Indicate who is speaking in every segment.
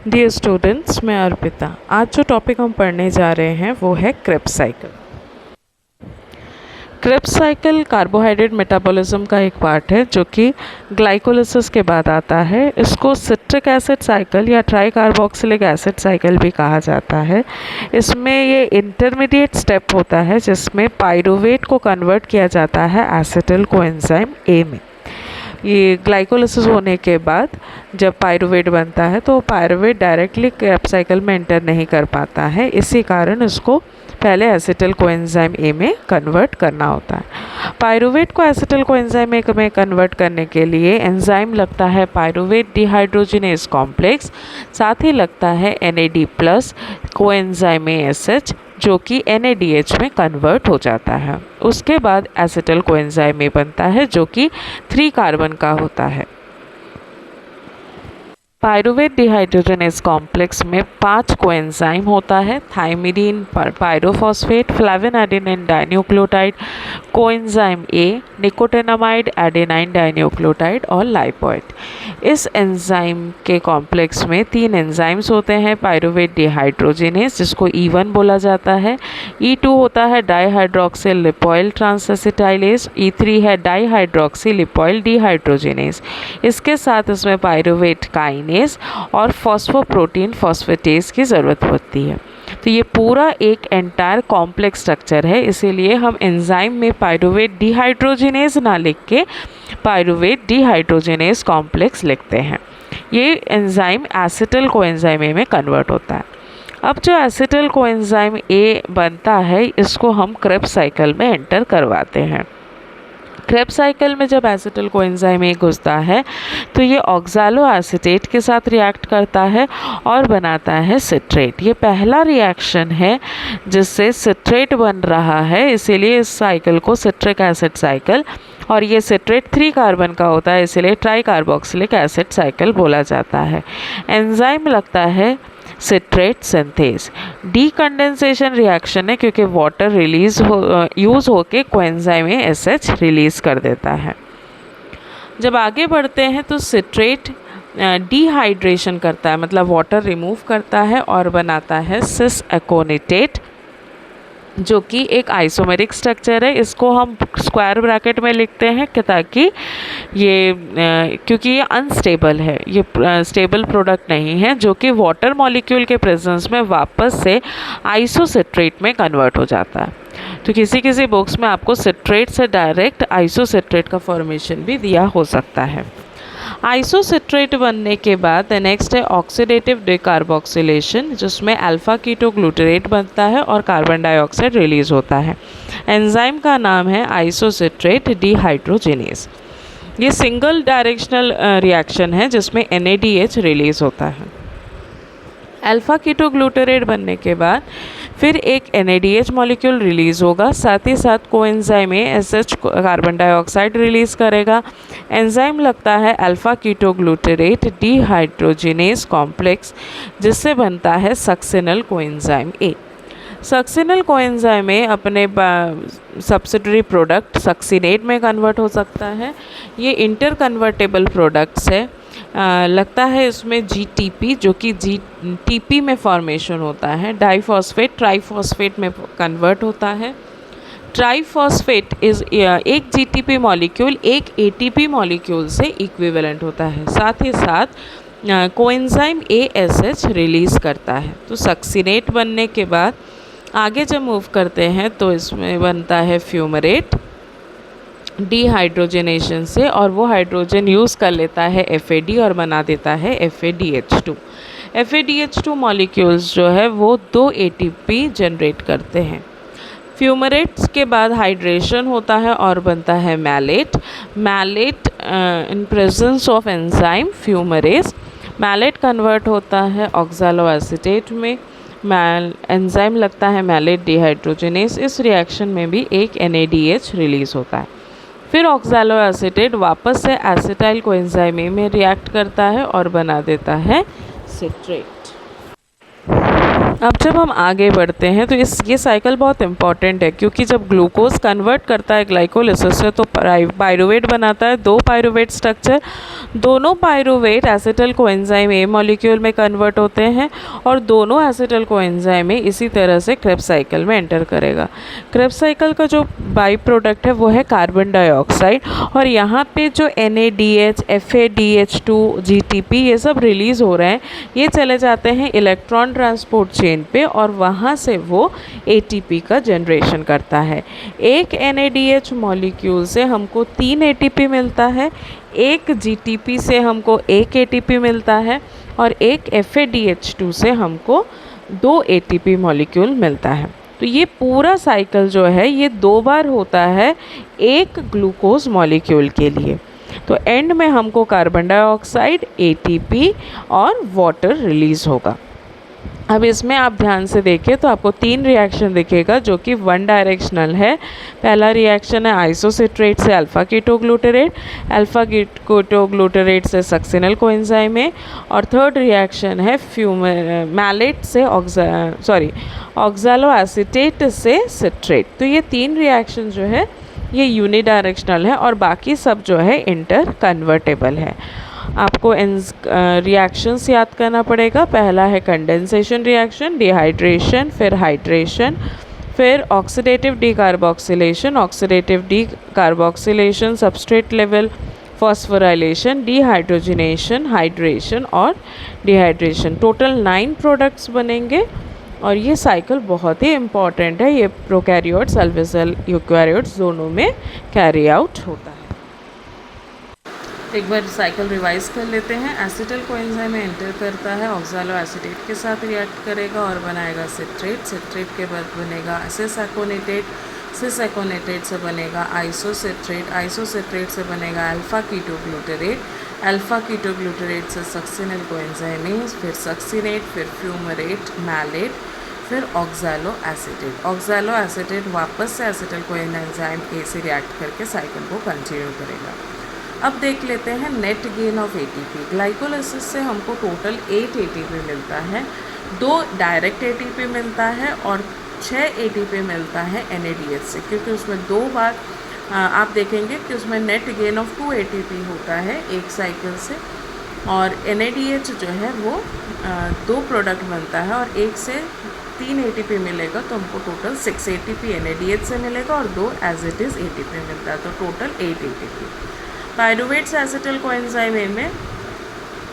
Speaker 1: Dear students, मैं अर्पिता। आज जो टॉपिक हम पढ़ने जा रहे हैं वो है Krebs cycle. Krebs cycle carbohydrate metabolism का एक पार्ट है जो कि ग्लाइकोलिसिस के बाद आता है। इसको सिट्रिक एसिड साइकिल या ट्राई कार्बोक्सिलिक एसिड साइकिल भी कहा जाता है। इसमें ये इंटरमीडिएट स्टेप होता है जिसमें पाइरूवेट को कन्वर्ट किया जाता है एसिटिल कोएंजाइम ए में। ये ग्लाइकोलिसिस होने के बाद जब पाइरूवेट बनता है तो पाइरूवेट डायरेक्टली क्रेब्स साइकिल में एंटर नहीं कर पाता है, इसी कारण इसको पहले एसिटिल कोएंजाइम ए में कन्वर्ट करना होता है। पाइरूवेट को एसिटिल कोएंजाइम ए में कन्वर्ट करने के लिए एंजाइम लगता है पाइरूवेट डिहाइड्रोजिनेज कॉम्प्लेक्स, साथ ही लगता है NAD+ कोएंजाइम ASH जो कि NADH में कन्वर्ट हो जाता है। उसके बाद एसिटिल कोएंजाइम ए बनता है जो कि 3 कार्बन का होता है। पाइरूवेट डिहाइड्रोजनेज कॉम्प्लेक्स में 5 कोएंजाइम होता है: thymidine, pyrophosphate, flavin adenine dinucleotide, coenzyme A, nicotinamide, adenine dinucleotide और लाइपोइड। इस एंजाइम के कॉम्प्लेक्स में 3 एंजाइम्स होते हैं: पाइरूवेट डिहाइड्रोजिनेज जिसको E1 बोला जाता है, E2 होता है डाईहाइड्रोक्सिल लिपोइल ट्रांसएसिटाइलेज, E3 है डाईहाइड्रोक्सी लिपोइल डिहाइड्रोजिनेज। इसके साथ इसमें पाइरूवेट काइनेज और फॉस्फोप्रोटीन फॉस्फेटेज की ज़रूरत होती है। तो ये पूरा एक एंटायर कॉम्प्लेक्स स्ट्रक्चर है, इसीलिए हम एंजाइम में पाइरूवेट डिहाइड्रोजिनेज ना लिख के पाइरूवेट डिहाइड्रोजिनेज कॉम्प्लेक्स लिखते हैं। ये एंजाइम एसिटिल कोएंजाइम ए में कन्वर्ट होता है। अब जो एसिटिल कोएंजाइम ए बनता है इसको हम क्रेब्स साइकिल में एंटर करवाते हैं। क्रेब्स साइकिल में जब एसिटिल कोएंजाइम ए घुसता है तो ये ऑक्सैलो एसीटेट के साथ रिएक्ट करता है और बनाता है सिट्रेट। ये पहला रिएक्शन है जिससे सिट्रेट बन रहा है, इसीलिए इस साइकिल को सिट्रिक एसिड साइकिल, और ये सिट्रेट 3 कार्बन का होता है इसीलिए ट्राई कार्बोक्सिलिक एसिड साइकिल बोला जाता है। एंजाइम लगता है सिट्रेट सिंथेज। डीकंडेंसेशन रिएक्शन है क्योंकि वाटर यूज़ होके कोएंजाइम ASH रिलीज़ कर देता है। जब आगे बढ़ते हैं तो सिट्रेट डिहाइड्रेशन करता है, मतलब वाटर रिमूव करता है और बनाता है सिस एकोनिटेट जो कि एक आइसोमेरिक स्ट्रक्चर है। इसको हम स्क्वायर ब्रैकेट में लिखते हैं कि ताकि ये क्योंकि ये अनस्टेबल है, ये स्टेबल प्रोडक्ट नहीं है जो कि वाटर मॉलिक्यूल के प्रेजेंस में वापस से आइसोसिट्रेट में कन्वर्ट हो जाता है। तो किसी किसी बुक्स में आपको सिट्रेट से डायरेक्ट आइसोसिट्रेट का फॉर्मेशन भी दिया हो सकता है। आइसोसिट्रेट बनने के बाद नेक्स्ट है ऑक्सीडेटिव डिकार्बोक्सिलेशन जिसमें अल्फा कीटो ग्लूटरेट बनता है और कार्बन डाइऑक्साइड रिलीज होता है। एंजाइम का नाम है आइसोसिट्रेट डिहाइड्रोजिनेज। ये सिंगल डायरेक्शनल रिएक्शन है जिसमें NADH रिलीज होता है। अल्फा कीटो ग्लूटरेट बनने के बाद फिर एक NADH मॉलिक्यूल रिलीज़ होगा, साथ ही साथ coenzyme ASH carbon dioxide release करेगा। एंजाइम लगता है alpha keto glutarate dehydrogenase complex जिससे बनता है succinyl coenzyme A. Succinyl coenzyme A अपने सब्सिडरी प्रोडक्ट सक्सिनेट में कन्वर्ट हो सकता है। ये इंटर कन्वर्टेबल प्रोडक्ट्स है। लगता है इसमें GTP जो कि GTP में फॉर्मेशन होता है। डाइफॉस्फेट ट्राइफॉस्फेट में कन्वर्ट होता है। ट्राइफॉस्फेट एक GTP मॉलिक्यूल एक ATP मॉलिक्यूल से इक्विवेलेंट होता है, साथ ही साथ कोएंजाइम ASH रिलीज़ करता है। तो सक्सिनेट बनने के बाद आगे जब मूव करते हैं तो इसमें बनता है फ्यूमरेट डिहाइड्रोजनेशन से, और वो हाइड्रोजन यूज़ कर लेता है FAD और बना देता है FADH2। FADH2 मॉलिक्यूल्स जो है वो 2 ATP जनरेट करते हैं। फ्यूमरेट्स के बाद हाइड्रेशन होता है और बनता है malate. Malate in presence of enzyme fumarase, malate convert होता है ऑक्सैलो एसीटेट में। एंजाइम लगता है मैलेट डिहाइड्रोजनेज। इस रिएक्शन में भी एक NADH रिलीज़ होता है। फिर ऑक्सैलो एसीटेट वापस से एसिटाइल कोएंजाइम ए में रिएक्ट करता है और बना देता है सिट्रेट। अब जब हम आगे बढ़ते हैं तो ये साइकिल बहुत इंपॉर्टेंट है, क्योंकि जब ग्लूकोज कन्वर्ट करता है ग्लाइकोलिसिस से तो पायरुवेट बनाता है, दो पायरुवेट स्ट्रक्चर। दोनों pyruvate acetyl coenzyme A molecule में कन्वर्ट होते हैं और दोनों एसिटिल कोएंजाइम ए इसी तरह से क्रेब्स साइकिल में एंटर करेगा। क्रेब्स साइकिल का जो बाई प्रोडक्ट है वो है कार्बन डाइऑक्साइड, और यहाँ पे जो NADH, FADH2, GTP ये सब रिलीज़ हो रहे हैं, ये चले जाते हैं इलेक्ट्रॉन ट्रांसपोर्ट चेन पे और वहाँ से वो ATP का जनरेशन करता है। एक NADH मॉलिक्यूल से हमको 3 ATP मिलता है, एक GTP से हमको 1 ATP मिलता है और एक FADH2 से हमको 2 ATP मॉलिक्यूल मिलता है। तो ये पूरा साइकिल जो है ये 2 बार होता है एक ग्लूकोज मॉलिक्यूल के लिए। तो एंड में हमको कार्बन डाइऑक्साइड, ATP और वाटर रिलीज़ होगा। अब इसमें आप ध्यान से देखें तो आपको 3 रिएक्शन दिखेगा जो कि वन डायरेक्शनल है। पहला रिएक्शन है आइसोसिट्रेट से अल्फ़ा कीटोग्लूटरेट, अल्फ़ा कीटोग्लूटरेट से सक्सिनल कोएंजाइम है, और थर्ड रिएक्शन है मैलेट से ऑक्सैलो एसीटेट से सिट्रेट। तो ये 3 रिएक्शन जो है ये यूनिडायरेक्शनल है और बाकी सब जो है इंटर कन्वर्टेबल है। आपको रिएक्शंस याद करना पड़ेगा। पहला है कंडेंसेशन रिएक्शन, डिहाइड्रेशन, फिर हाइड्रेशन, फिर oxidative decarboxylation, substrate level phosphorylation, dehydrogenation, hydration और डिहाइड्रेशन। टोटल 9 प्रोडक्ट्स बनेंगे और ये साइकिल बहुत ही इम्पॉर्टेंट है। ये प्रोकैरियोट्स, अलवेसल, यूकैरियोट्स दोनों में कैरी आउट होता है। एक बार साइकिल रिवाइज कर लेते हैं। एसिटिल कोएंजाइम में एंटर करता है, ऑक्सैलो एसीटेट के साथ रिएक्ट करेगा और बनाएगा सिट्रेट। सिट्रेट के बाद बनेगा सिस एकोनेटेट से बनेगा आइसोसिट्रेट, आइसोसिट्रेट से बनेगा अल्फ़ा कीटोग्लूटरेट से सक्सिनल कोएंजाइमेज, फिर सक्सिनेट, फिर फ्यूमरेट, मैलेट, फिर ऑक्सैलो एसीटेट वापस से एसिटिल कोएंजाइम ए से रिएक्ट करके साइकिल को कंटिन्यू करेगा। अब देख लेते हैं net gain of ATP। Glycolysis से हमको टोटल 8 ATP मिलता है, 2 डायरेक्ट ATP मिलता है और 6 ATP मिलता है NADH से, क्योंकि उसमें 2 बार आप देखेंगे कि उसमें नेट गेन ऑफ 2 ATP होता है एक साइकिल से, और NADH जो है वो 2 प्रोडक्ट बनता है और एक से 3 ATP मिलेगा, तो हमको टोटल 6 ATP NADH से मिलेगा और 2 एज इट इज़ ATP मिलता है, तो टोटल 8 ATP। पायरुवेट से एसिटिल कोएंजाइम ए में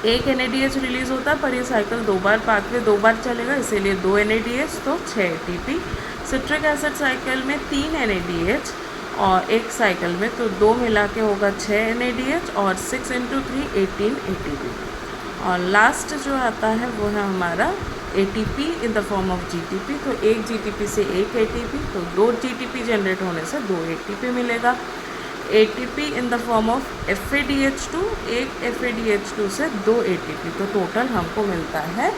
Speaker 1: एक NADH रिलीज़ होता है, पर ये साइकिल 2 बार पाथवे 2 बार चलेगा, इसीलिए 2 NADH तो 6 ATP। सिट्रिक एसिड साइकिल में 3 NADH और एक साइकिल में, तो 2 मिला के होगा 6 NADH और 6 × 3 18 ATP। और लास्ट जो आता है वो है हमारा ATP in the form of GTP। तो एक GTP से 1 ATP, तो 2 GTP जनरेट होने से 2 ATP मिलेगा। ATP in the form of FADH2, एक FADH2 से 2 ATP, तो टोटल हमको मिलता है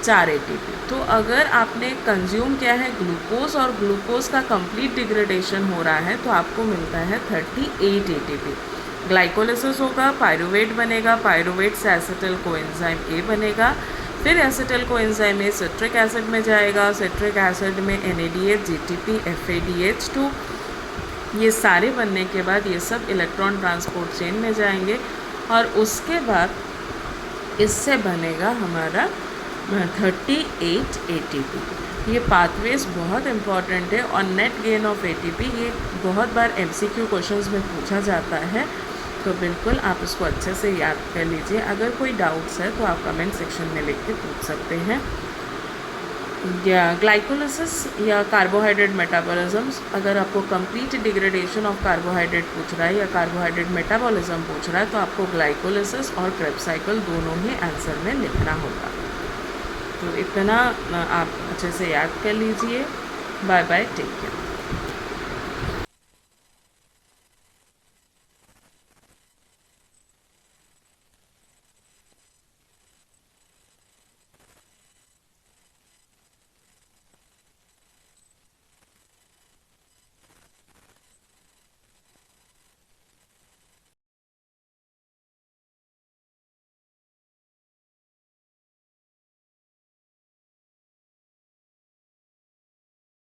Speaker 1: 4 ATP। तो अगर आपने कंज्यूम किया है ग्लूकोज और ग्लूकोज का कंप्लीट डिग्रेडेशन हो रहा है तो आपको मिलता है 38 ATP। ग्लाइकोलिसिस होगा, पायरुवेट बनेगा, पायरुवेट से एसिटिल कोएंजाइम ए बनेगा, फिर acetyl coenzyme A citric acid में जाएगा, सिट्रिक एसिड में NADH, GTP, FADH2, ये सारे बनने के बाद ये सब इलेक्ट्रॉन ट्रांसपोर्ट चेन में जाएंगे और उसके बाद इससे बनेगा हमारा 38 ATP। ये पाथवेज बहुत इंपॉर्टेंट है और नेट गेन ऑफ ATP ये बहुत बार MCQ क्वेश्चंस में पूछा जाता है, तो बिल्कुल आप इसको अच्छे से याद कर लीजिए। अगर कोई डाउट्स है तो आप कमेंट सेक्शन में लिख के पूछ सकते हैं। या ग्लाइकोलिसिस या कार्बोहाइड्रेट मेटाबॉलिज्म्स, अगर आपको कंप्लीट डिग्रेडेशन ऑफ कार्बोहाइड्रेट पूछ रहा है या कार्बोहाइड्रेट मेटाबॉलिज्म पूछ रहा है तो आपको ग्लाइकोलिसिस और क्रेब्स साइकिल दोनों ही आंसर में लिखना होगा। तो इतना आप अच्छे से याद कर लीजिए। Bye bye, take care.